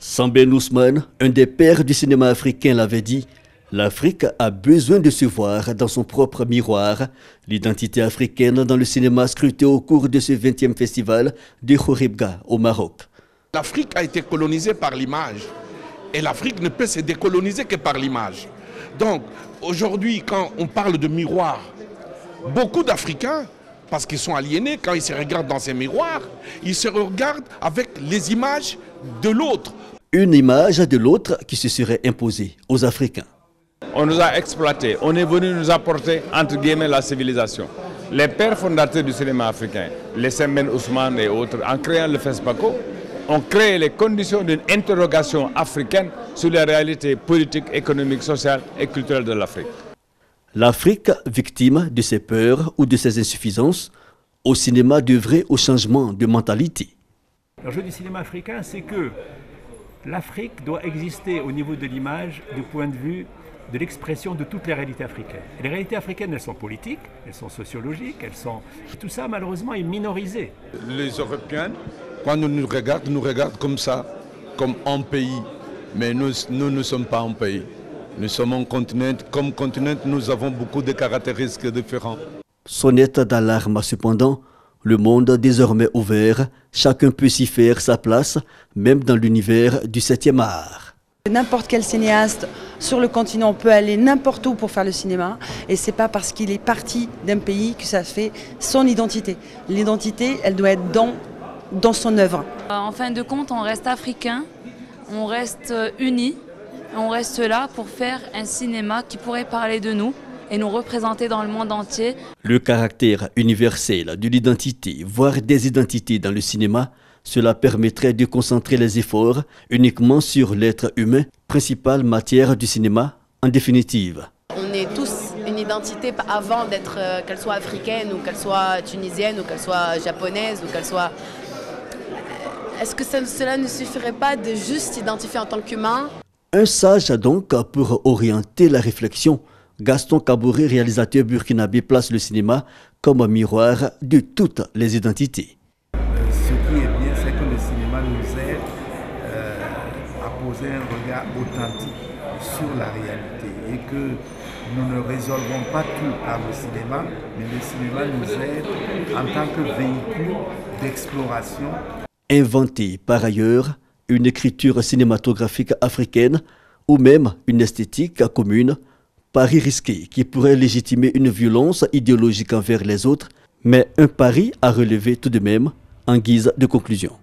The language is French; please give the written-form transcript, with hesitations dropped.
Sambène Ousmane, un des pères du cinéma africain, l'avait dit, l'Afrique a besoin de se voir dans son propre miroir. L'identité africaine dans le cinéma scruté au cours de ce 20e festival de Khouribga au Maroc. L'Afrique a été colonisée par l'image et l'Afrique ne peut se décoloniser que par l'image. Donc aujourd'hui, quand on parle de miroir, beaucoup d'Africains, parce qu'ils sont aliénés, quand ils se regardent dans ces miroirs, ils se regardent avec les images de l'autre. Une image de l'autre qui se serait imposée aux Africains. On nous a exploités, on est venu nous apporter, entre guillemets, la civilisation. Les pères fondateurs du cinéma africain, les Sambène Ousmane et autres, en créant le FESPACO, ont créé les conditions d'une interrogation africaine sur les réalités politiques, économiques, sociales et culturelles de l'Afrique. L'Afrique, victime de ses peurs ou de ses insuffisances, au cinéma d'œuvrer au changement de mentalité. L'enjeu du cinéma africain, c'est que l'Afrique doit exister au niveau de l'image du point de vue de l'expression de toutes les réalités africaines. Et les réalités africaines, elles sont politiques, elles sont sociologiques, tout ça malheureusement est minorisé. Les Européens, quand nous regardent comme ça, comme un pays. Mais nous ne sommes pas un pays. Nous sommes un continent. Comme continent, nous avons beaucoup de caractéristiques différentes. Sonnette d'alarme cependant, le monde désormais ouvert, chacun peut s'y faire sa place, même dans l'univers du 7e art. N'importe quel cinéaste sur le continent peut aller n'importe où pour faire le cinéma et c'est pas parce qu'il est parti d'un pays que ça fait son identité. L'identité, elle doit être dans son œuvre. En fin de compte, on reste africain, on reste unis, on reste là pour faire un cinéma qui pourrait parler de nous et nous représenter dans le monde entier. Le caractère universel de l'identité, voire des identités dans le cinéma, cela permettrait de concentrer les efforts uniquement sur l'être humain, principale matière du cinéma en définitive. On est tous une identité avant d'être, qu'elle soit africaine ou qu'elle soit tunisienne ou qu'elle soit japonaise ou qu'elle soit... Est-ce que cela ne suffirait pas de juste s'identifier en tant qu'humain? Un sage donc pour orienter la réflexion. Gaston Kabouré, réalisateur burkinabé, place le cinéma comme un miroir de toutes les identités. Ce qui est bien, c'est que le cinéma nous aide à poser un regard authentique sur la réalité et que nous ne résolvons pas tout par le cinéma, mais le cinéma nous aide en tant que véhicule d'exploration. Inventer par ailleurs une écriture cinématographique africaine ou même une esthétique commune, pari risqué qui pourrait légitimer une violence idéologique envers les autres, mais un pari à relever tout de même en guise de conclusion.